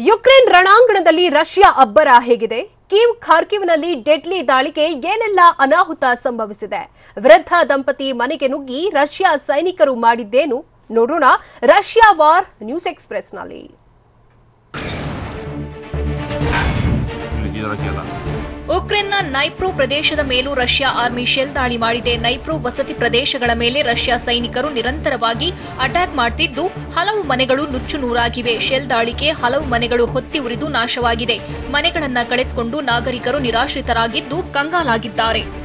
Ukraine ರಣಾಂಗಣದಲ್ಲಿ Russia ಅಬ್ಬರ ಹೇಗಿದೆ? Kyiv ಖಾರ್ಕಿವ್ನಲ್ಲಿ deadly ದಾಳಿಗೆ ಏನೆಲ್ಲ ಅನಾಹುತ ಸಂಭವಿಸಿದೆ? ವೃದ್ಧ ದಂಪತಿ ಮನೆಗೆ ನುಗ್ಗಿ ರಷ್ಯಾ ಸೈನಿಕರು ಮಾಡಿದ್ದೇನು? ನೋಡೋಣ ರಷ್ಯಾ ವಾರ್ ನ್ಯೂಸ್ ಎಕ್ಸ್‌ಪ್ರೆಸ್‌ನಲ್ಲಿ. ಉಕ್ರೇನ್ನ ನೈಪ್ರೋ ಪ್ರದೇಶದ ಮೇಲೂ ರಷ್ಯಾ ಆರ್ಮಿ ಶೆಲ್ ದಾಳಿ ಮಾಡಿದೆ. ನೈಪ್ರೋ ವಸತಿ ಪ್ರದೇಶಗಳ ಮೇಲೆ ರಷ್ಯಾ ಸೈನಿಕರು ನಿರಂತರವಾಗಿ ಅಟ್ಯಾಕ್ ಮಾಡುತ್ತಿದ್ದು ಹಲವು ಮನೆಗಳು ನುಚ್ಚು ನೂರಾಗಿವೆ. ಶೆಲ್ ದಾಳಿಗೆ ಹಲವು ಮನೆಗಳು ಹೊತ್ತಿ ಉರಿದು ನಾಶವಾಗಿದೆ. ಮನೆಗಳನ್ನು ಕಳೆದುಕೊಂಡು ನಾಗರಿಕರು ನಿರಾಶ್ರಿತರಾಗಿದ್ದು ಕಂಗಾಲಾಗಿದ್ದಾರೆ.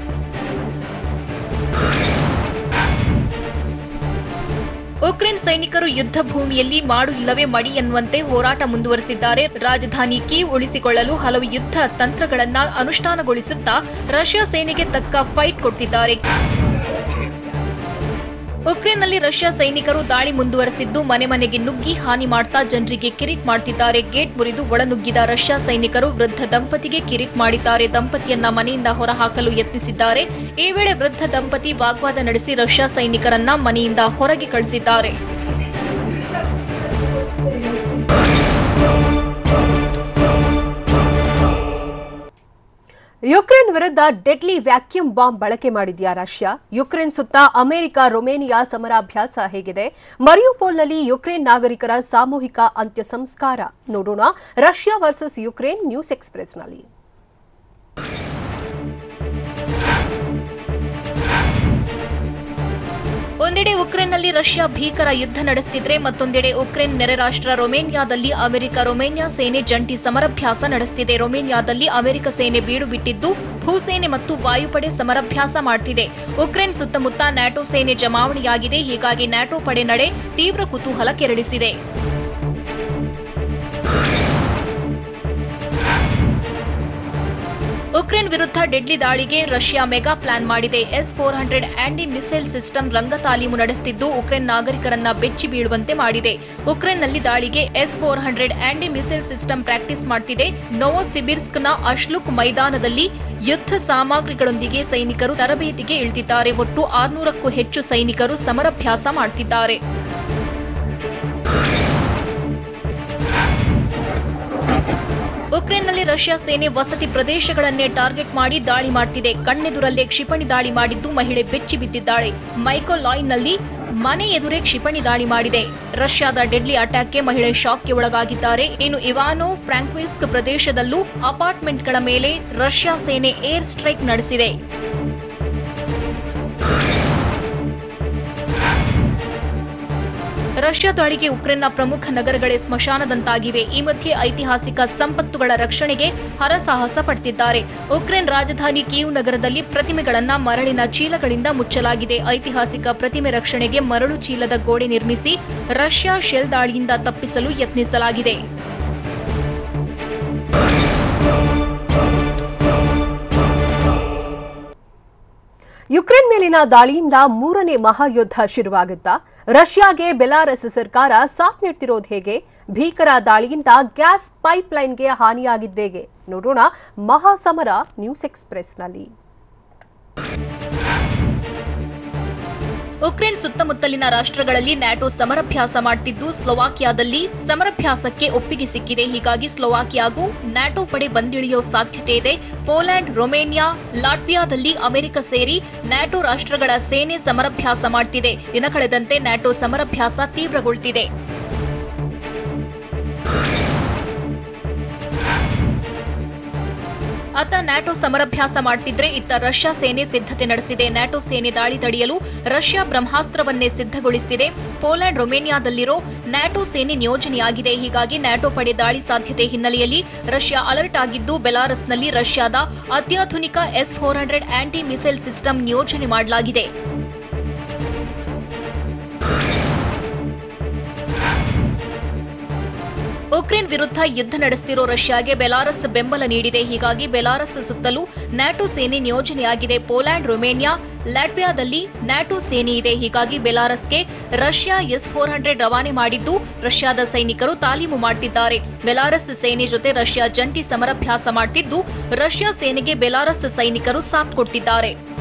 ಉಕ್ರೇನ್ ಸೈನಿಕರು ಯುದ್ಧ ಭೂಮಿಯಲ್ಲಿ ಮಾಡು ಇಲ್ಲವೇ ಮಡಿ ಎನ್ನುವಂತೆ ಹೋರಾಟ ಮುಂದುವರೆಸಿದ್ದಾರೆ. ರಾಜಧಾನಿ ಕೀವ್ ಉಳಿಸಿಕೊಳ್ಳಲು ಹಲವು ಯುದ್ಧ ತಂತ್ರಗಳನ್ನು ಅನುಷ್ಠಾನಗೊಳಿಸುತ್ತಾ ರಷ್ಯಾ ಸೇನೆಗೆ ತಕ್ಕ ಫೈಟ್ ಕೊಡ್ತಿದ್ದಾರೆ. ಉಕ್ರೇನ್ನಲ್ಲಿ ರಷ್ಯಾ ಸೈನಿಕರು ದಾಳಿ ಮುಂದುವರೆಸಿದ್ದು ಮನೆ ಮನೆಗೆ ನುಗ್ಗಿ ಹಾನಿ ಮಾಡ್ತಾ ಜನರಿಗೆ ಕಿರಿಕ್ ಮಾಡುತ್ತಿದ್ದಾರೆ. ಗೇಟ್ ಮುರಿದು ಒಳನುಗ್ಗಿದ ರಷ್ಯಾ ಸೈನಿಕರು ವೃದ್ಧ ದಂಪತಿಗೆ ಕಿರಿಕ್ ಮಾಡಿದ್ದಾರೆ. ದಂಪತಿಯನ್ನ ಮನೆಯಿಂದ ಹೊರಹಾಕಲು ಯತ್ನಿಸಿದ್ದಾರೆ. ಈ ವೇಳೆ ವೃದ್ಧ ದಂಪತಿ ವಾಗ್ವಾದ ನಡೆಸಿ ರಷ್ಯಾ ಸೈನಿಕರನ್ನ ಮನೆಯಿಂದ ಹೊರಗೆ ಕಳಿಸಿದ್ದಾರೆ. ಯುಕ್ರೇನ್ ವಿರುದ್ಧ ಡೆಡ್ಲಿ ವ್ಯಾಕ್ಯೂಮ್ ಬಾಂಬ್ ಬಳಕೆ ಮಾಡಿದ್ಯಾ ರಷ್ಯಾ? ಯುಕ್ರೇನ್ ಸುತ್ತ ಅಮೆರಿಕ ರೊಮೇನಿಯಾ ಸಮರಾಭ್ಯಾಸ ಹೇಗಿದೆ? ಮರಿಯುಪೋಲ್ನಲ್ಲಿ ಯುಕ್ರೇನ್ ನಾಗರಿಕರ ಸಾಮೂಹಿಕ ಅಂತ್ಯ ಸಂಸ್ಕಾರ. ನೋಡೋಣ ರಷ್ಯಾ ವರ್ಸಸ್ ಯುಕ್ರೇನ್ ನ್ಯೂಸ್ ಎಕ್ಸ್‌ಪ್ರೆಸ್‌ನಲ್ಲಿ. ಒಂದೆಡೆ ಉಕ್ರೇನ್ನಲ್ಲಿ ರಷ್ಯಾ ಭೀಕರ ಯುದ್ಧ ನಡೆಸುತ್ತಿದ್ರೆ ಮತ್ತೊಂದೆಡೆ ಉಕ್ರೇನ್ ನೆರೆ ರಾಷ್ಟ್ರ ರೊಮೇನಿಯಾದಲ್ಲಿ ಅಮೆರಿಕ ರೊಮೇನಿಯಾ ಸೇನೆ ಜಂಟಿ ಸಮರಾಭ್ಯಾಸ ನಡೆಸುತ್ತಿದೆ. ರೊಮೇನಿಯಾದಲ್ಲಿ ಅಮೆರಿಕ ಸೇನೆ ಬೀಡು ಬಿಟ್ಟಿದ್ದು ಭೂಸೇನೆ ಮತ್ತು ವಾಯುಪಡೆ ಸಮರಾಭ್ಯಾಸ ಮಾಡುತ್ತಿದೆ. ಉಕ್ರೇನ್ ಸುತ್ತಮುತ್ತ ನ್ಯಾಟೋ ಸೇನೆ ಜಮಾವಣೆಯಾಗಿದೆ. ಹೀಗಾಗಿ ನ್ಯಾಟೋ ಪಡೆ ನಡೆ ತೀವ್ರ ಕುತೂಹಲ ಕೆರಳಿಸಿದೆ. ಉಕ್ರೇನ್ ವಿರುದ್ಧ ಡೆಡ್ಲಿ ದಾಳಿಗೆ ರಷ್ಯಾ ಮೆಗಾ ಪ್ಲಾನ್ ಮಾಡಿದೆ. S-400 ಆಂಟಿ ಮಿಸೈಲ್ ಸಿಸ್ಟಮ್ ರಂಗ ತಾಲೀಮು ನಡೆಸುತ್ತಿದ್ದು ಉಕ್ರೇನ್ ನಾಗರಿಕರನ್ನ ಬೆಚ್ಚಿ ಬೀಳುವಂತೆ ಮಾಡಿದೆ. ಉಕ್ರೇನ್ನಲ್ಲಿ ದಾಳಿಗೆ S-400 aunty missile system practice ಮಾಡುತ್ತಿದೆ. ನೋವೊಸಿಬಿರ್ಸ್ಕ್ನ ಅಶ್ಲುಕ್ ಮೈದಾನದಲ್ಲಿ ಯುದ್ಧ ಸಾಮಗ್ರಿಗಳೊಂದಿಗೆ ಸೈನಿಕರು ತರಬೇತಿಗೆ ಇಳಿದಿದ್ದಾರೆ. ಒಟ್ಟು 600ಕ್ಕೂ ಹೆಚ್ಚು ಸೈನಿಕರು ಸಮರಾಭ್ಯಾಸ ಮಾಡುತ್ತಿದ್ದಾರೆ. ಉಕ್ರೇನ್ನಲ್ಲಿ ರಷ್ಯಾ ಸೇನೆ ವಸತಿ ಪ್ರದೇಶಗಳನ್ನೇ ಟಾರ್ಗೆಟ್ ಮಾಡಿ ದಾಳಿ ಮಾಡುತ್ತಿದೆ. ಕಣ್ಣೆದುರಲ್ಲೇ ಕ್ಷಿಪಣಿ ದಾಳಿ ಮಾಡಿದ್ದು ಮಹಿಳೆ ಬೆಚ್ಚಿ ಬಿದ್ದಿದ್ದಾಳೆ. ಮೈಕೋಲಾಯ್ನಲ್ಲಿ ಮನೆ ಎದುರೇ ಕ್ಷಿಪಣಿ ದಾಳಿ ಮಾಡಿದೆ. ರಷ್ಯಾದ ಡೆಡ್ಲಿ ಅಟ್ಯಾಕ್ಗೆ ಮಹಿಳೆ ಶಾಕ್ಗೆ ಒಳಗಾಗಿದ್ದಾರೆ. ಇನ್ನು ಇವಾನೋ ಫ್ರಾಂಕ್ವಿಸ್ಕ್ ಪ್ರದೇಶದಲ್ಲೂ ಅಪಾರ್ಟ್ಮೆಂಟ್ಗಳ ಮೇಲೆ ರಷ್ಯಾ ಸೇನೆ ಏರ್ ಸ್ಟ್ರೈಕ್ ನಡೆಸಿದೆ. ರಷ್ಯಾ ದಾಳಿಗೆ ಉಕ್ರೇನ್ನ ಪ್ರಮುಖ ನಗರಗಳೇ ಸ್ಮಶಾನದಂತಾಗಿವೆ. ಈ ಮಧ್ಯೆ ಐತಿಹಾಸಿಕ ಸಂಪತ್ತುಗಳ ರಕ್ಷಣೆಗೆ ಹರಸಾಹಸ ಪಡುತ್ತಿದ್ದಾರೆ. ಉಕ್ರೇನ್ ರಾಜಧಾನಿ ಕೀವ್ ನಗರದಲ್ಲಿ ಪ್ರತಿಮೆಗಳನ್ನ ಮರಳಿನ ಚೀಲಗಳಿಂದ ಮುಚ್ಚಲಾಗಿದೆ. ಐತಿಹಾಸಿಕ ಪ್ರತಿಮೆ ರಕ್ಷಣೆಗೆ ಮರಳು ಚೀಲದ ಗೋಡೆ ನಿರ್ಮಿಸಿ ರಷ್ಯಾ ಶೆಲ್ ದಾಳಿಯಿಂದ ತಪ್ಪಿಸಲು ಯತ್ನಿಸಲಾಗಿದೆ. ಯುಕ್ರೇನ್ ಮೇಲಿನ ದಾಳಿಯಿಂದ ಮೂರನೇ ಮಹಾಯುದ್ಧ ಶುರುವಾಗುತ್ತಾ? ರಷ್ಯಾಗೆ ಬೆಲಾರಸ್ ಸರ್ಕಾರ ಸಾಥ್ ನೀಡ್ತಿರೋದು ಹೇಗೆ? ಭೀಕರ ದಾಳಿಯಿಂದ ಗ್ಯಾಸ್ ಪೈಪ್ಲೈನ್ಗೆ ಹಾನಿಯಾಗಿದ್ದೇಗೆ? ನೋಡೋಣ ಮಹಾಸಮರ ನ್ಯೂಸ್ ಎಕ್ಸ್‌ಪ್ರೆಸ್‌ನಲ್ಲಿ. ಉಕ್ರೇನ್ ಸುತ್ತಮುತ್ತಲಿನ ರಾಷ್ಟ್ರಗಳಲ್ಲಿ ನ್ಯಾಟೋ ಸಮರಾಭ್ಯಾಸ ಮಾಡುತ್ತಿದ್ದು ಸ್ಲೋವಾಕಿಯಾದಲ್ಲಿ ಸಮರಾಭ್ಯಾಸಕ್ಕೆ ಒಪ್ಪಿಗೆ ಸಿಕ್ಕಿದೆ. ಹೀಗಾಗಿ ಸ್ಲೋವಾಕಿಯಾಗೂ ನ್ಯಾಟೋ ಪಡೆ ಬಂದಿಳಿಯೋ ಸಾಧ್ಯತೆ ಇದೆ. ಪೋಲೆಂಡ್, ರೊಮೇನಿಯಾ, ಲಾಟ್ವಿಯಾದಲ್ಲಿ ಅಮೆರಿಕ ಸೇರಿ ನ್ಯಾಟೋ ರಾಷ್ಟ್ರಗಳ ಸೇನೆ ಸಮರಾಭ್ಯಾಸ ಮಾಡುತ್ತಿದೆ. ದಿನ ಕಳೆದಂತೆ ನ್ಯಾಟೋ ಸಮರಾಭ್ಯಾಸ ತೀವ್ರಗೊಳ್ಳುತ್ತಿದೆ. ಅತ್ತ ನ್ಯಾಟೋ ಸಮರಾಭ್ಯಾಸ ಮಾಡುತ್ತಿದ್ರೆ ಇತ್ತ ರಷ್ಯಾ ಸೇನೆ ಸಿದ್ಧತೆ ನಡೆಸಿದೆ. ನ್ಯಾಟೋ ಸೇನೆ ದಾಳಿ ತಡೆಯಲು ರಷ್ಯಾ ಬ್ರಹ್ಮಾಸ್ತ್ರವನ್ನೇ ಸಿದ್ಧಗೊಳಿಸುತ್ತಿದೆ. ಪೋಲೆಂಡ್, ರೊಮೇನಿಯಾದಲ್ಲಿರೋ ನ್ಯಾಟೋ ಸೇನೆ ನಿಯೋಜನೆಯಾಗಿದೆ. ಹೀಗಾಗಿ ನ್ಯಾಟೋ ಪಡೆ ದಾಳಿ ಸಾಧ್ಯತೆ ಹಿನ್ನೆಲೆಯಲ್ಲಿ ರಷ್ಯಾ ಅಲರ್ಟ್ ಆಗಿದ್ದು ಬೆಲಾರಸ್ನಲ್ಲಿ ರಷ್ಯಾದ ಅತ್ಯಾಧುನಿಕ S-400 ಆಂಟಿ ಮಿಸೈಲ್ ಸಿಸ್ಟಮ್ ನಿಯೋಜನೆ ಮಾಡಲಾಗಿದೆ. ಉಕ್ರೇನ್ ವಿರುದ್ಧ ಯುದ್ಧ ನಡೆಸುತ್ತಿರೋ ರಷ್ಯಾಗೆ ಬೆಲಾರಸ್ ಬೆಂಬಲ ನೀಡಿದೆ. ಹೀಗಾಗಿ ಬೆಲಾರಸ್ ಸುತ್ತಲೂ ನ್ಯಾಟೋ ಸೇನೆ ನಿಯೋಜನೆಯಾಗಿದೆ. ಪೋಲೆಂಡ್, ರೊಮೇನಿಯಾ, ಲಾಟ್ವಿಯಾದಲ್ಲಿ ನ್ಯಾಟೋ ಸೇನೆ ಇದೆ. ಹೀಗಾಗಿ ಬೆಲಾರಸ್ಗೆ ರಷ್ಯಾ S-400 ರವಾನೆ ಮಾಡಿದ್ದು ರಷ್ಯಾದ ಸೈನಿಕರು ತಾಲೀಮು ಮಾಡುತ್ತಿದ್ದಾರೆ. ಬೆಲಾರಸ್ ಸೇನೆ ಜೊತೆ ರಷ್ಯಾ ಜಂಟಿ ಸಮರಾಭ್ಯಾಸ ಮಾಡುತ್ತಿದ್ದು ರಷ್ಯಾ ಸೇನೆಗೆ ಬೆಲಾರಸ್ ಸೈನಿಕರು ಸಾಥ್ ಕೊಡ್ತಿದ್ದಾರೆ.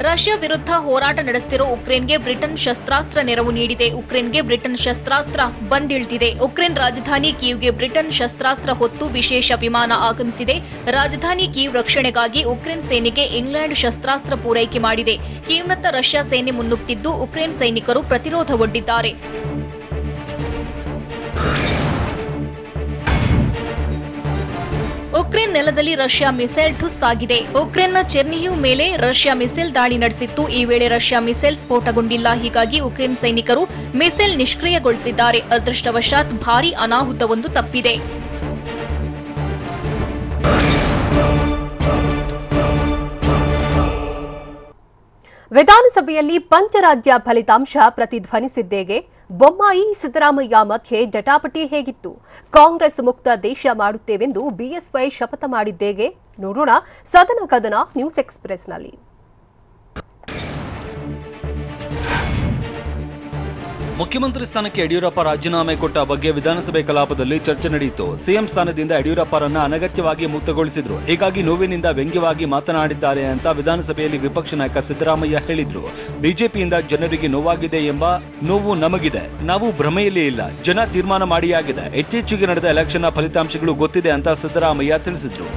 ರಷ್ಯಾ ವಿರುದ್ಧ ಹೋರಾಟ ನಡೆಸುತ್ತಿರೋ ಉಕ್ರೇನ್ಗೆ ಬ್ರಿಟನ್ ಶಸ್ತ್ರಾಸ್ತ್ರ ನೆರವು ನೀಡಿದೆ. ಉಕ್ರೇನ್ಗೆ ಬ್ರಿಟನ್ ಶಸ್ತ್ರಾಸ್ತ್ರ ಬಂದಿಳಿದಿದೆ. ಉಕ್ರೇನ್ ರಾಜಧಾನಿ ಕೀವ್ಗೆ ಬ್ರಿಟನ್ ಶಸ್ತ್ರಾಸ್ತ್ರ ಹೊತ್ತು ವಿಶೇಷ ವಿಮಾನ ಆಗಮಿಸಿದೆ. ರಾಜಧಾನಿ ಕೀವ್ ರಕ್ಷಣೆಗಾಗಿ ಉಕ್ರೇನ್ ಸೇನೆಗೆ ಇಂಗ್ಲೆಂಡ್ ಶಸ್ತ್ರಾಸ್ತ್ರ ಪೂರೈಕೆ ಮಾಡಿದೆ. ಕೀವ್ನತ್ತ ರಷ್ಯಾ ಸೇನೆ ಮುನ್ನುಗ್ತಿದ್ದು ಉಕ್ರೇನ್ ಸೈನಿಕರು ಪ್ರತಿರೋಧ ಒಡ್ಡಿದ್ದಾರೆ. ಉಕ್ರೇನ್ ನೆಲದಲ್ಲಿ ರಷ್ಯಾ ಮಿಸೈಲ್ ಠುಸ್ ಆಗಿದೆ. ಉಕ್ರೇನ್ನ ಚೆರ್ನಿಹಿವ್ ಮೇಲೆ ರಷ್ಯಾ ಮಿಸೈಲ್ ದಾಳಿ ನಡೆಸಿತ್ತು. ಈ ವೇಳೆ ರಷ್ಯಾ ಮಿಸೈಲ್ ಸ್ಫೋಟಗೊಂಡಿಲ್ಲ. ಹೀಗಾಗಿ ಉಕ್ರೇನ್ ಸೈನಿಕರು ಮಿಸೈಲ್ ನಿಷ್ಕ್ರಿಯಗೊಳಿಸಿದ್ದಾರೆ. ಅದೃಷ್ಟವಶಾತ್ ಭಾರೀ ಅನಾಹುತವೊಂದು ತಪ್ಪಿದೆ. ವಿಧಾನಸಭೆಯಲ್ಲಿ ಪಂಚರಾಜ್ಯ ಫಲಿತಾಂಶ ಪ್ರತಿಧ್ವನಿಸಿದ್ದೇಗೆ? ಬೊಮ್ಮಾಯಿ ಸಿದ್ದರಾಮಯ್ಯ ಮಧ್ಯೆ ಜಟಾಪಟಿ ಹೇಗಿತ್ತು? ಕಾಂಗ್ರೆಸ್ ಮುಕ್ತ ದೇಶ ಮಾಡುತ್ತೇವೆಂದು ಬಿಎಸ್ವೈ ಶಪಥ ಮಾಡಿದ್ದೇಗೆ? ನೋಡೋಣ ಸದನ ಕದನ ನ್ಯೂಸ್ ಎಕ್ಸ್‌ಪ್ರೆಸ್‌ನಲ್ಲಿ. ಮುಖ್ಯಮಂತ್ರಿ ಸ್ಥಾನಕ್ಕೆ ಯಡಿಯೂರಪ್ಪ ರಾಜೀನಾಮೆ ಕೊಟ್ಟ ಬಗ್ಗೆ ವಿಧಾನಸಭೆ ಕಲಾಪದಲ್ಲಿ ಚರ್ಚೆ ನಡೆಯಿತು. ಸಿಎಂ ಸ್ಥಾನದಿಂದ ಯಡಿಯೂರಪ್ಪರನ್ನ ಅನಗತ್ಯವಾಗಿ ಮುಕ್ತಗೊಳಿಸಿದ್ರು. ಹೀಗಾಗಿ ನೋವಿನಿಂದ ವ್ಯಂಗ್ಯವಾಗಿ ಮಾತನಾಡಿದ್ದಾರೆ ಅಂತ ವಿಧಾನಸಭೆಯಲ್ಲಿ ವಿಪಕ್ಷ ನಾಯಕ ಸಿದ್ದರಾಮಯ್ಯ ಹೇಳಿದ್ರು. ಬಿಜೆಪಿಯಿಂದ ಜನರಿಗೆ ನೋವಾಗಿದೆ ಎಂಬ ನೋವು ನಮಗಿದೆ. ನಾವು ಭ್ರಮೆಯಲ್ಲಿ ಇಲ್ಲ. ಜನ ತೀರ್ಮಾನ ಮಾಡಿಯಾಗಿದೆ. ಇತ್ತೀಚೆಗೆ ನಡೆದ ಎಲೆಕ್ಷನ್ನ ಫಲಿತಾಂಶಗಳು ಗೊತ್ತಿದೆ ಅಂತ ಸಿದ್ದರಾಮಯ್ಯ ತಿಳಿಸಿದ್ರು.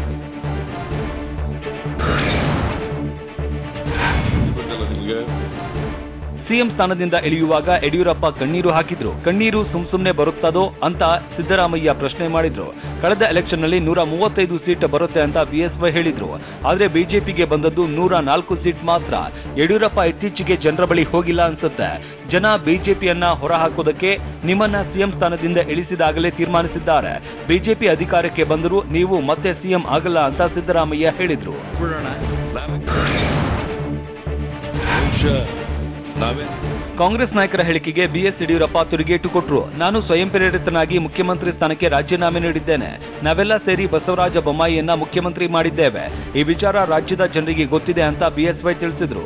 ಸಿಎಂ ಸ್ಥಾನದಿಂದ ಇಳಿಯುವಾಗ ಯಡಿಯೂರಪ್ಪ ಕಣ್ಣೀರು ಹಾಕಿದ್ರು. ಕಣ್ಣೀರು ಸುಮ್ನೆ ಬರುತ್ತದೋ ಅಂತ ಸಿದ್ದರಾಮಯ್ಯ ಪ್ರಶ್ನೆ ಮಾಡಿದ್ರು. ಕಳೆದ ಎಲೆಕ್ಷನ್ನಲ್ಲಿ 135 ಸೀಟ್ ಬರುತ್ತೆ ಅಂತ ಬಿಎಸ್ವೈ ಹೇಳಿದ್ರು. ಆದ್ರೆ ಬಿಜೆಪಿಗೆ ಬಂದದ್ದು 104 ಸೀಟ್ ಮಾತ್ರ. ಯಡಿಯೂರಪ್ಪ ಇತ್ತೀಚೆಗೆ ಜನರ ಬಳಿ ಹೋಗಿಲ್ಲ ಅನ್ಸುತ್ತೆ. ಜನ ಬಿಜೆಪಿಯನ್ನ ಹೊರಹಾಕೋದಕ್ಕೆ ನಿಮ್ಮನ್ನ ಸಿಎಂ ಸ್ಥಾನದಿಂದ ಇಳಿಸಿದಾಗಲೇ ತೀರ್ಮಾನಿಸಿದ್ದಾರೆ. ಬಿಜೆಪಿ ಅಧಿಕಾರಕ್ಕೆ ಬಂದರೂ ನೀವು ಮತ್ತೆ ಸಿಎಂ ಆಗಲ್ಲ ಅಂತ ಸಿದ್ದರಾಮಯ್ಯ ಹೇಳಿದ್ರು. ಕಾಂಗ್ರೆಸ್ ನಾಯಕರ ಹೇಳಿಕೆಗೆ ಬಿಎಸ್ ಯಡಿಯೂರಪ್ಪ ತಿರುಗೇಟು ಕೊಟ್ಟರು. ನಾನು ಸ್ವಯಂ ಪ್ರೇರಿತನಾಗಿ ಮುಖ್ಯಮಂತ್ರಿ ಸ್ಥಾನಕ್ಕೆ ರಾಜೀನಾಮೆ ನೀಡಿದ್ದೇನೆ. ನಾವೆಲ್ಲ ಸೇರಿ ಬಸವರಾಜ ಬೊಮ್ಮಾಯಿಯನ್ನ ಮುಖ್ಯಮಂತ್ರಿ ಮಾಡಿದ್ದೇವೆ. ಈ ವಿಚಾರ ರಾಜ್ಯದ ಜನರಿಗೆ ಗೊತ್ತಿದೆ ಅಂತ ಬಿಎಸ್ವೈ ತಿಳಿಸಿದ್ರು.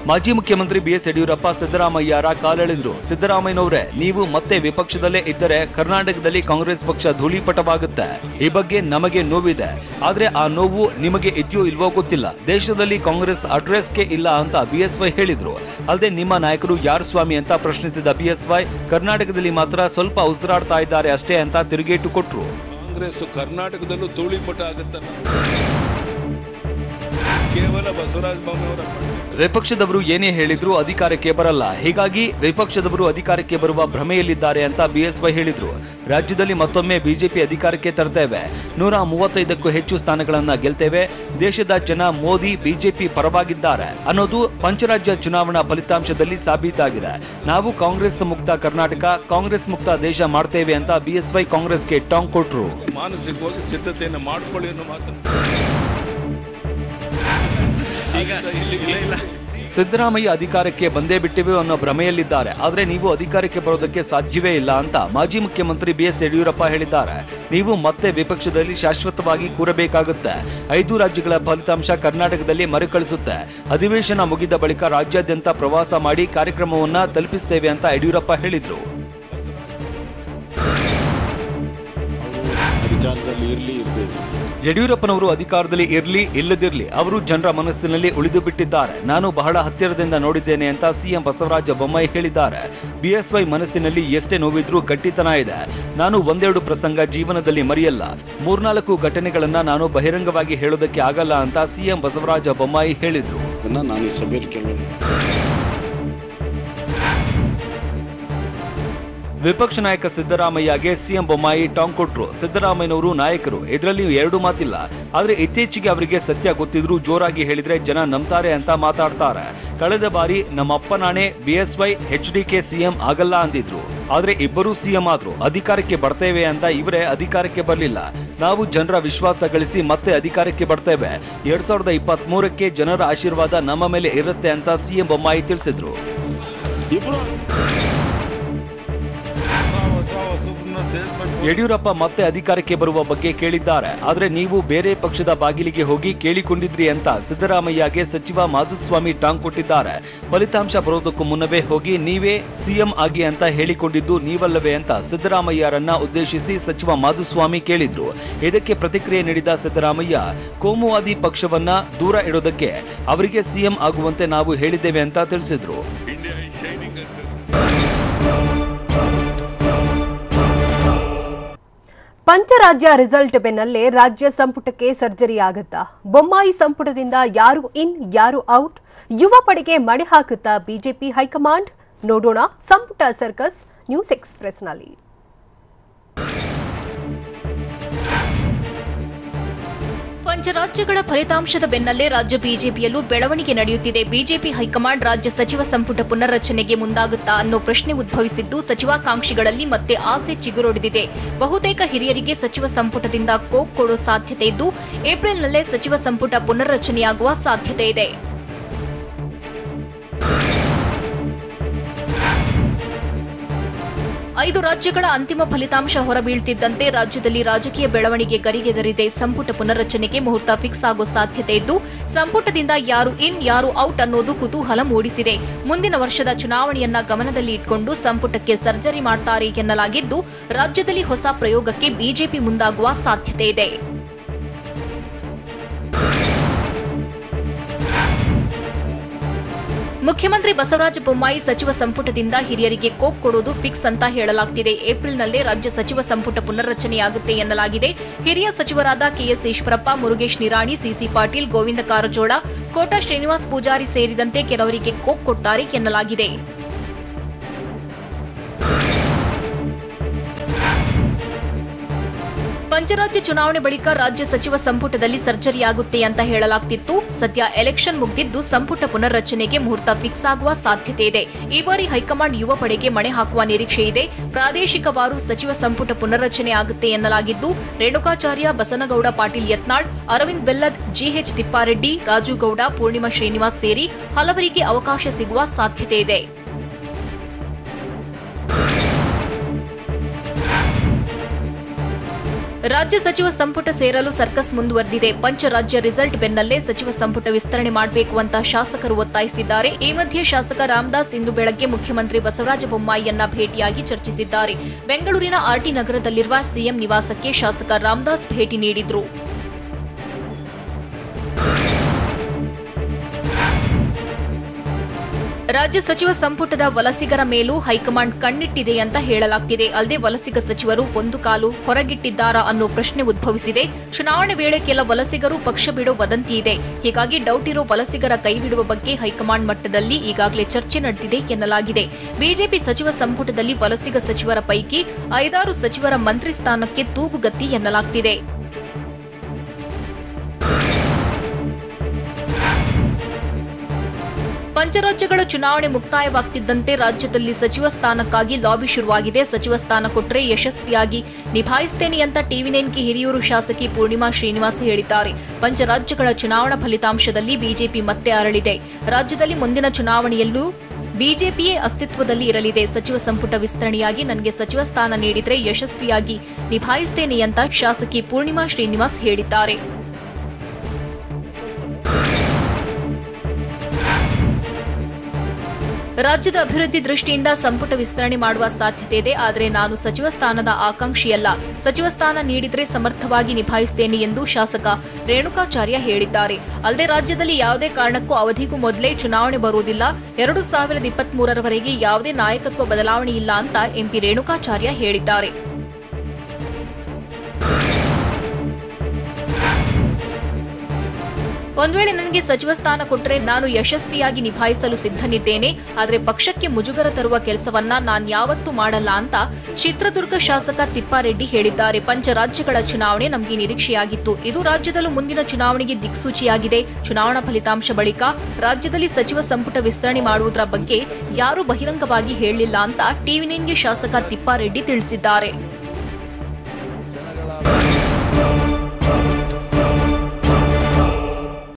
ಮಾಜಿ ಮುಖ್ಯಮಂತ್ರಿ ಬಿಎಸ್ ಯಡಿಯೂರಪ್ಪ ಸಿದ್ದರಾಮಯ್ಯರ ಕಾಲೆಳೆದ್ರು. ಸಿದ್ದರಾಮಯ್ಯನವರೇ, ನೀವು ಮತ್ತೆ ವಿಪಕ್ಷದಲ್ಲೇ ಇದ್ದರೆ ಕರ್ನಾಟಕದಲ್ಲಿ ಕಾಂಗ್ರೆಸ್ ಪಕ್ಷ ಧೂಳಿಪಟವಾಗುತ್ತೆ. ಈ ಬಗ್ಗೆ ನಮಗೆ ನೋವಿದೆ. ಆದ್ರೆ ಆ ನೋವು ನಿಮಗೆ ಇದೆಯೋ ಇಲ್ವೋ ಗೊತ್ತಿಲ್ಲ. ದೇಶದಲ್ಲಿ ಕಾಂಗ್ರೆಸ್ ಅಡ್ರೆಸ್ಗೆ ಇಲ್ಲ ಅಂತ ಬಿಎಸ್ವೈ ಹೇಳಿದ್ರು. ಅಲ್ಲದೆ ನಿಮ್ಮ ನಾಯಕರು ಯಾರು ಸ್ವಾಮಿ ಅಂತ ಪ್ರಶ್ನಿಸಿದ ಬಿಎಸ್ವೈ, ಕರ್ನಾಟಕದಲ್ಲಿ ಮಾತ್ರ ಸ್ವಲ್ಪ ಉಸಿರಾಡ್ತಾ ಇದ್ದಾರೆ ಅಷ್ಟೇ ಅಂತ ತಿರುಗೇಟು ಕೊಟ್ರು. ಕಾಂಗ್ರೆಸ್ ಕರ್ನಾಟಕದಲ್ಲೂ ಧೂಳಿಪಟ ಆಗುತ್ತಲ್ಲ. ಕೇವಲ ಬಸವರಾಜ ಬೊಮ್ಮಾಯಿಯವರ ವಿಪಕ್ಷದವರು ಏನೇ ಹೇಳಿದ್ರು ಅಧಿಕಾರಕ್ಕೆ ಬರಲ್ಲ. ಹೀಗಾಗಿ ವಿಪಕ್ಷದವರು ಅಧಿಕಾರಕ್ಕೆ ಬರುವ ಭ್ರಮೆಯಲ್ಲಿದ್ದಾರೆ ಅಂತ ಬಿಎಸ್ವೈ ಹೇಳಿದ್ರು. ರಾಜ್ಯದಲ್ಲಿ ಮತ್ತೊಮ್ಮೆ ಬಿಜೆಪಿ ಅಧಿಕಾರಕ್ಕೆ ತರ್ತೇವೆ. 135ಕ್ಕೂ ಹೆಚ್ಚು ಸ್ಥಾನಗಳನ್ನ ಗೆಲ್ತೇವೆ. ದೇಶದ ಜನ ಮೋದಿ ಬಿಜೆಪಿ ಪರವಾಗಿದ್ದಾರೆ ಅನ್ನೋದು ಪಂಚರಾಜ್ಯ ಚುನಾವಣಾ ಫಲಿತಾಂಶದಲ್ಲಿ ಸಾಬೀತಾಗಿದೆ. ನಾವು ಕಾಂಗ್ರೆಸ್ ಮುಕ್ತ ಕರ್ನಾಟಕ, ಕಾಂಗ್ರೆಸ್ ಮುಕ್ತ ದೇಶ ಮಾಡ್ತೇವೆ ಅಂತ ಬಿಎಸ್ವೈ ಕಾಂಗ್ರೆಸ್ಗೆ ಟಾಂಗ್ ಕೊಟ್ರು. ಮಾನಸಿಕವಾಗಿ ಸಿದ್ಧತೆಯನ್ನು ಮಾಡಿಕೊಳ್ಳಿ ಅನ್ನೋ ಮಾತನ್ನು ಸಿದ್ದರಾಮಯ್ಯ ಅಧಿಕಾರಕ್ಕೆ ಬಂದೇ ಬಿಟ್ಟಿವೆ ಅನ್ನೋ ಭ್ರಮೆಯಲ್ಲಿದ್ದಾರೆ. ಆದ್ರೆ ನೀವು ಅಧಿಕಾರಕ್ಕೆ ಬರೋದಕ್ಕೆ ಸಾಧ್ಯವೇ ಇಲ್ಲ ಅಂತ ಮಾಜಿ ಮುಖ್ಯಮಂತ್ರಿ ಬಿಎಸ್ ಯಡಿಯೂರಪ್ಪ ಹೇಳಿದ್ದಾರೆ. ನೀವು ಮತ್ತೆ ವಿಪಕ್ಷದಲ್ಲಿ ಶಾಶ್ವತವಾಗಿ ಕೂರಬೇಕಾಗುತ್ತೆ. 5 ರಾಜ್ಯಗಳ ಫಲಿತಾಂಶ ಕರ್ನಾಟಕದಲ್ಲಿ ಮರುಕಳಿಸುತ್ತೆ. ಅಧಿವೇಶನ ಮುಗಿದ ಬಳಿಕ ರಾಜ್ಯಾದ್ಯಂತ ಪ್ರವಾಸ ಮಾಡಿ ಕಾರ್ಯಕ್ರಮವನ್ನ ತಲುಪಿಸ್ತೇವೆ ಅಂತ ಯಡಿಯೂರಪ್ಪ ಹೇಳಿದ್ರು. ಯಡಿಯೂರಪ್ಪನವರು ಅಧಿಕಾರದಲ್ಲಿ ಇರ್ಲಿ ಇಲ್ಲದಿರ್ಲಿ ಅವರು ಜನರ ಮನಸ್ಸಿನಲ್ಲಿ ಉಳಿದು ಬಿಟ್ಟಿದ್ದಾರೆ. ನಾನು ಬಹಳ ಹತ್ತಿರದಿಂದ ನೋಡಿದ್ದೇನೆ ಅಂತ ಸಿಎಂ ಬಸವರಾಜ ಬೊಮ್ಮಾಯಿ ಹೇಳಿದ್ದಾರೆ. ಬಿಎಸ್ವೈ ಮನಸ್ಸಿನಲ್ಲಿ ಎಷ್ಟೇ ನೋವಿದ್ರೂ ಗಟ್ಟಿತನ ಇದೆ. ನಾನು ಒಂದೆರಡು ಪ್ರಸಂಗ ಜೀವನದಲ್ಲಿ ಮರೆಯಲ್ಲ. 3-4 ಘಟನೆಗಳನ್ನ ನಾನು ಬಹಿರಂಗವಾಗಿ ಹೇಳೋದಕ್ಕೆ ಆಗಲ್ಲ ಅಂತ ಸಿಎಂ ಬಸವರಾಜ ಬೊಮ್ಮಾಯಿ ಹೇಳಿದ್ರು. ವಿಪಕ್ಷ ನಾಯಕ ಸಿದ್ದರಾಮಯ್ಯಗೆ ಸಿಎಂ ಬೊಮ್ಮಾಯಿ ಟಾಂಗ್ ಕೊಟ್ರು. ಸಿದ್ದರಾಮಯ್ಯನವರು ನಾಯಕರು, ಇದರಲ್ಲಿ 2 ಮಾತಿಲ್ಲ. ಆದ್ರೆ ಇತ್ತೀಚೆಗೆ ಅವರಿಗೆ ಸತ್ಯ ಗೊತ್ತಿದ್ರು ಜೋರಾಗಿ ಹೇಳಿದ್ರೆ ಜನ ನಂಬ್ತಾರೆ ಅಂತ ಮಾತಾಡ್ತಾರೆ. ಕಳೆದ ಬಾರಿ ನಮ್ಮಪ್ಪ ನಾಣೆ ಬಿಎಸ್ವೈ HDK ಸಿಎಂ ಆಗಲ್ಲ ಅಂದಿದ್ರು. ಆದ್ರೆ ಇಬ್ಬರು ಸಿಎಂ ಆದ್ರು. ಅಧಿಕಾರಕ್ಕೆ ಬರ್ತೇವೆ ಅಂತ ಇವರೇ ಅಧಿಕಾರಕ್ಕೆ ಬರಲಿಲ್ಲ. ನಾವು ಜನರ ವಿಶ್ವಾಸ ಗಳಿಸಿ ಮತ್ತೆ ಅಧಿಕಾರಕ್ಕೆ ಬರ್ತೇವೆ. 2023ಕ್ಕೆ ಜನರ ಆಶೀರ್ವಾದ ನಮ್ಮ ಮೇಲೆ ಇರುತ್ತೆ ಅಂತ ಸಿಎಂ ಬೊಮ್ಮಾಯಿ ತಿಳಿಸಿದ್ರು. ಯಡಿಯೂರಪ್ಪ ಮತ್ತೆ ಅಧಿಕಾರಕ್ಕೆ ಬರುವ ಬಗ್ಗೆ ಕೇಳಿದ್ದಾರೆ. ಆದರೆ ನೀವು ಬೇರೆ ಪಕ್ಷದ ಬಾಗಿಲಿಗೆ ಹೋಗಿ ಕೇಳಿಕೊಂಡಿದ್ರಿ ಅಂತ ಸಿದ್ದರಾಮಯ್ಯಗೆ ಸಚಿವ ಮಾಧುಸ್ವಾಮಿ ಟಾಂಗ್ ಕೊಟ್ಟಿದ್ದಾರೆ. ಫಲಿತಾಂಶ ಬರೋದಕ್ಕೂ ಮುನ್ನವೇ ಹೋಗಿ ನೀವೇ ಸಿಎಂ ಆಗಿ ಅಂತ ಹೇಳಿಕೊಂಡಿದ್ದು ನೀವಲ್ಲವೇ ಅಂತ ಸಿದ್ದರಾಮಯ್ಯರನ್ನ ಉದ್ದೇಶಿಸಿ ಸಚಿವ ಮಾಧುಸ್ವಾಮಿ ಕೇಳಿದ್ರು. ಇದಕ್ಕೆ ಪ್ರತಿಕ್ರಿಯೆ ನೀಡಿದ ಸಿದ್ದರಾಮಯ್ಯ, ಕೋಮುವಾದಿ ಪಕ್ಷವನ್ನ ದೂರ ಇಡೋದಕ್ಕೆ ಅವರಿಗೆ ಸಿಎಂ ಆಗುವಂತೆ ನಾವು ಹೇಳಿದ್ದೇವೆ ಅಂತ ತಿಳಿಸಿದ್ರು. ಪಂಚರಾಜ್ಯ ರಿಸಲ್ಟ್ ಬೆನ್ನಲ್ಲೇ ರಾಜ್ಯ ಸಂಪುಟಕ್ಕೆ ಸರ್ಜರಿ ಆಗುತ್ತಾ? ಬೊಮ್ಮಾಯಿ ಸಂಪುಟದಿಂದ ಯಾರು ಇನ್ ಯಾರು ಔಟ್? ಯುವ ಪಡೆಗೆ ಮಣೆ ಹಾಕುತ್ತಾ ಬಿಜೆಪಿ ಹೈಕಮಾಂಡ್? ನೋಡೋಣ ಸಂಪುಟ ಸರ್ಕಸ್ ನ್ಯೂಸ್ ಎಕ್ಸ್‌ಪ್ರೆಸ್‌ನಲ್ಲಿ. ಪಂಚರಾಜ್ಯಗಳ ಫಲಿತಾಂಶದ ಬೆನ್ನಲ್ಲೇ ರಾಜ್ಯ ಬಿಜೆಪಿಯಲ್ಲೂ ಬೆಳವಣಿಗೆ ನಡೆಯುತ್ತಿದೆ. ಬಿಜೆಪಿ ಹೈಕಮಾಂಡ್ ರಾಜ್ಯ ಸಚಿವ ಸಂಪುಟ ಪುನರ್ರಚನೆಗೆ ಮುಂದಾಗುತ್ತಾ ಅನ್ನೋ ಪ್ರಶ್ನೆ ಉದ್ಭವಿಸಿದ್ದು ಸಚಿವಾಕಾಂಕ್ಷಿಗಳಲ್ಲಿ ಮತ್ತೆ ಆಸೆ ಚಿಗುರೊಡೆದಿದೆ. ಬಹುತೇಕ ಹಿರಿಯರಿಗೆ ಸಚಿವ ಸಂಪುಟದಿಂದ ಕೋಕ್ ಕೊಡೋ ಸಾಧ್ಯತೆ ಇದ್ದು ಏಪ್ರಿಲ್ನಲ್ಲೇ ಸಚಿವ ಸಂಪುಟ ಪುನರ್ರಚನೆಯಾಗುವ ಸಾಧ್ಯತೆ ಇದೆ. 5 ರಾಜ್ಯಗಳ ಅಂತಿಮ ಫಲಿತಾಂಶ ಹೊರಬೀಳ್ತಿದ್ದಂತೆ ರಾಜ್ಯದಲ್ಲಿ ರಾಜಕೀಯ ಬೆಳವಣಿಗೆ ಗರಿಗೆದರಿದೆ. ಸಂಪುಟ ಪುನರ್ರಚನೆಗೆ ಮುಹೂರ್ತ ಫಿಕ್ಸ್ ಆಗೋ ಸಾಧ್ಯತೆ ಇದ್ದು ಸಂಪುಟದಿಂದ ಯಾರು ಇನ್ ಯಾರು ಔಟ್ ಅನ್ನೋದು ಕುತೂಹಲ ಮೂಡಿಸಿದೆ. ಮುಂದಿನ ವರ್ಷದ ಚುನಾವಣೆಯನ್ನ ಗಮನದಲ್ಲಿ ಇಟ್ಕೊಂಡು ಸಂಪುಟಕ್ಕೆ ಸರ್ಜರಿ ಮಾಡ್ತಾರೆ ಎನ್ನಲಾಗಿದ್ದು ರಾಜ್ಯದಲ್ಲಿ ಹೊಸ ಪ್ರಯೋಗಕ್ಕೆ ಬಿಜೆಪಿ ಮುಂದಾಗುವ ಸಾಧ್ಯತೆ ಇದೆ. ಮುಖ್ಯಮಂತ್ರಿ ಬಸವರಾಜ ಬೊಮ್ಮಾಯಿ ಸಚಿವ ಸಂಪುಟದಿಂದ ಹಿರಿಯರಿಗೆ ಕೋಕ್ ಕೊಡೋದು ಫಿಕ್ಸ್ ಅಂತ ಹೇಳಲಾಗ್ತಿದೆ. ಏಪ್ರಿಲ್ನಲ್ಲೇ ರಾಜ್ಯ ಸಚಿವ ಸಂಪುಟ ಪುನರ್ರಚನೆಯಾಗುತ್ತೆ ಎನ್ನಲಾಗಿದೆ. ಹಿರಿಯ ಸಚಿವರಾದ ಕೆಎಸ್ ಈಶ್ವರಪ್ಪ, ಮುರುಗೇಶ್ ನಿರಾಣಿ, ಸಿಸಿ ಪಾಟೀಲ್, ಗೋವಿಂದ ಕಾರಜೋಳ, ಕೋಟಾ ಶ್ರೀನಿವಾಸ್ ಪೂಜಾರಿ ಸೇರಿದಂತೆ ಕೆಲವರಿಗೆ ಕೋಕ್ ಕೊಡ್ತಾರೆ ಎನ್ನಲಾಗಿದೆ. ಪಂಚರಾಜ್ಯ ಚುನಾವಣೆ ಬಳಿಕ ರಾಜ್ಯ ಸಚಿವ ಸಂಪುಟದಲ್ಲಿ ಸರ್ಜರಿಯಾಗುತ್ತೆ ಅಂತ ಹೇಳಲಾಗ್ತಿತ್ತು. ಸದ್ಯ ಎಲೆಕ್ಷನ್ ಮುಗಿದಿದ್ದು ಸಂಪುಟ ಪುನರ್ರಚನೆಗೆ ಮುಹೂರ್ತ ಫಿಕ್ಸ್ ಆಗುವ ಸಾಧ್ಯತೆ ಇದೆ. ಈ ಬಾರಿ ಹೈಕಮಾಂಡ್ ಯುವ ಪಡೆಗೆ ಮಣೆ ಹಾಕುವ ನಿರೀಕ್ಷೆ ಇದೆ. ಪ್ರಾದೇಶಿಕವಾರು ಸಚಿವ ಸಂಪುಟ ಪುನರ್ರಚನೆ ಆಗುತ್ತೆ ಎನ್ನಲಾಗಿದ್ದು ರೇಣುಕಾಚಾರ್ಯ, ಬಸನಗೌಡ ಪಾಟೀಲ್ ಯತ್ನಾಳ್, ಅರವಿಂದ್ ಬೆಲ್ಲದ್, ಜಿಎಚ್ ತಿಪ್ಪಾರೆಡ್ಡಿ, ರಾಜು ಗೌಡ, ಪೂರ್ಣಿಮಾ ಶ್ರೀನಿವಾಸ್ ಸೇರಿ ಹಲವರಿಗೆ ಅವಕಾಶ ಸಿಗುವ ಸಾಧ್ಯತೆ ಇದೆ. ರಾಜ್ಯ ಸಚಿವ ಸಂಪುಟ ಸೇರಲು ಸರ್ಕಸ್ ಮುಂದುವರೆದಿದೆ. ಪಂಚರಾಜ್ಯ ರಿಸಲ್ಟ್ ಬೆನ್ನಲ್ಲೇ ಸಚಿವ ಸಂಪುಟ ವಿಸ್ತರಣೆ ಮಾಡಬೇಕು ಅಂತ ಶಾಸಕರು ಒತ್ತಾಯಿಸಿದ್ದಾರೆ. ಈ ಮಧ್ಯೆ ಶಾಸಕ ರಾಮದಾಸ್ ಇಂದು ಬೆಳಗ್ಗೆ ಮುಖ್ಯಮಂತ್ರಿ ಬಸವರಾಜ ಬೊಮ್ಮಾಯಿಯನ್ನ ಭೇಟಿಯಾಗಿ ಚರ್ಚಿಸಿದ್ದಾರೆ. ಬೆಂಗಳೂರಿನ ಆರ್ಟಿ ನಗರದಲ್ಲಿರುವ ಸಿಎಂ ನಿವಾಸಕ್ಕೆ ಶಾಸಕ ರಾಮದಾಸ್ ಭೇಟಿ ನೀಡಿದ್ರು. ರಾಜ್ಯ ಸಚಿವ ಸಂಪುಟದ ವಲಸಿಗರ ಮೇಲೂ ಹೈಕಮಾಂಡ್ ಕಣ್ಣಿಟ್ಟಿದೆ ಅಂತ ಹೇಳಲಾಗ್ತಿದೆ. ಅಲ್ಲದೆ ವಲಸಿಗ ಸಚಿವರು ಒಂದು ಕಾಲು ಹೊರಗಿಟ್ಟಿದ್ದಾರಾ ಅನ್ನೋ ಪ್ರಶ್ನೆ ಉದ್ಭವಿಸಿದೆ. ಚುನಾವಣೆ ವೇಳೆ ಕೆಲ ವಲಸಿಗರು ಪಕ್ಷ ಬಿಡೋ ವದಂತಿ ಇದೆ. ಹೀಗಾಗಿ ಡೌಟ್ ಇರೋ ವಲಸಿಗರ ಕೈ ಬಿಡುವ ಬಗ್ಗೆ ಹೈಕಮಾಂಡ್ ಮಟ್ಟದಲ್ಲಿ ಈಗಾಗಲೇ ಚರ್ಚೆ ನಡೆದಿದೆ ಎನ್ನಲಾಗಿದೆ. ಬಿಜೆಪಿ ಸಚಿವ ಸಂಪುಟದಲ್ಲಿ ವಲಸಿಗ ಸಚಿವರ ಪೈಕಿ 5-6 ಸಚಿವರ ಮಂತ್ರಿ ಸ್ಥಾನಕ್ಕೆ ತೂಗುಗತಿ ಎನ್ನಲಾಗ್ತಿದೆ. ಪಂಚರಾಜ್ಯಗಳ ಚುನಾವಣೆ ಮುಕ್ತಾಯವಾಗ್ತಿದ್ದಂತೆ ರಾಜ್ಯದಲ್ಲಿ ಸಚಿವ ಸ್ಥಾನಕ್ಕಾಗಿ ಲಾಬಿ ಶುರುವಾಗಿದೆ. ಸಚಿವ ಸ್ಥಾನ ಕೊಟ್ಟರೆ ಯಶಸ್ವಿಯಾಗಿ ನಿಭಾಯಿಸುತ್ತೇನೆ ಅಂತ ಟಿವಿ9ಗೆ ಹಿರಿಯೂರು ಶಾಸಕಿ ಪೂರ್ಣಿಮಾ ಶ್ರೀನಿವಾಸ್ ಹೇಳಿದ್ದಾರೆ. ಪಂಚರಾಜ್ಯಗಳ ಚುನಾವಣಾ ಫಲಿತಾಂಶದಲ್ಲಿ ಬಿಜೆಪಿ ಮತ್ತೆ ಅರಳಿದೆ. ರಾಜ್ಯದಲ್ಲಿ ಮುಂದಿನ ಚುನಾವಣೆಯಲ್ಲೂ ಬಿಜೆಪಿಯೇ ಅಸ್ತಿತ್ವದಲ್ಲಿ ಇರಲಿದೆ. ಸಚಿವ ಸಂಪುಟ ವಿಸ್ತರಣೆಯಾಗಿ ನನಗೆ ಸಚಿವ ಸ್ಥಾನ ನೀಡಿದರೆ ಯಶಸ್ವಿಯಾಗಿ ನಿಭಾಯಿಸುತ್ತೇನೆ ಅಂತ ಶಾಸಕಿ ಪೂರ್ಣಿಮಾ ಶ್ರೀನಿವಾಸ್ ಹೇಳಿದ್ದಾರೆ. ರಾಜ್ಯದ ಅಭಿವೃದ್ಧಿ ದೃಷ್ಟಿಯಿಂದ ಸಂಪುಟ ವಿಸ್ತರಣೆ ಮಾಡುವ ಸಾಧ್ಯತೆ ಇದೆ. ಆದರೆ ನಾನು ಸಚಿವ ಸ್ಥಾನದ ಆಕಾಂಕ್ಷಿಯಲ್ಲ. ಸಚಿವ ಸ್ಥಾನ ನೀಡಿದರೆ ಸಮರ್ಥವಾಗಿ ನಿಭಾಯಿಸುತ್ತೇನೆ ಎಂದು ಶಾಸಕ ರೇಣುಕಾಚಾರ್ಯ ಹೇಳಿದ್ದಾರೆ. ಅಲ್ಲದೆ ರಾಜ್ಯದಲ್ಲಿ ಯಾವುದೇ ಕಾರಣಕ್ಕೂ ಅವಧಿಗೂ ಮೊದಲೇ ಚುನಾವಣೆ ಬರುವುದಿಲ್ಲ. 2023ರವರೆಗೆ ಯಾವುದೇ ನಾಯಕತ್ವ ಬದಲಾವಣೆ ಇಲ್ಲ ಅಂತ ಎಂಪಿ ರೇಣುಕಾಚಾರ್ಯ ಹೇಳಿದ್ದಾರೆ. ಒಂದ್ ವೇಳೆ ನನಗೆ ಸಚಿವ ಸ್ಥಾನ ಕೊಟ್ಟರೆ ನಾನು ಯಶಸ್ವಿಯಾಗಿ ನಿಭಾಯಿಸಲು ಸಿದ್ಧನಿದ್ದೇನೆ. ಆದರೆ ಪಕ್ಷಕ್ಕೆ ಮುಜುಗರ ತರುವ ಕೆಲಸವನ್ನ ನಾನು ಯಾವತ್ತೂ ಮಾಡಲ್ಲ ಅಂತ ಚಿತ್ರದುರ್ಗ ಶಾಸಕ ತಿಪ್ಪಾರೆಡ್ಡಿ ಹೇಳಿದ್ದಾರೆ. ಪಂಚರಾಜ್ಯಗಳ ಚುನಾವಣೆ ನಮಗೆ ನಿರೀಕ್ಷೆಯಾಗಿತ್ತು. ಇದು ರಾಜ್ಯದಲ್ಲೂ ಮುಂದಿನ ಚುನಾವಣೆಗೆ ದಿಕ್ಸೂಚಿಯಾಗಿದೆ. ಚುನಾವಣಾ ಫಲಿತಾಂಶ ಬಳಿಕ ರಾಜ್ಯದಲ್ಲಿ ಸಚಿವ ಸಂಪುಟ ವಿಸ್ತರಣೆ ಮಾಡುವುದರ ಬಗ್ಗೆ ಯಾರೂ ಬಹಿರಂಗವಾಗಿ ಹೇಳಲಿಲ್ಲ ಅಂತ ಟಿವಿ9ಗೆ ಶಾಸಕ ತಿಪ್ಪಾರೆಡ್ಡಿ ತಿಳಿಸಿದ್ದಾರೆ.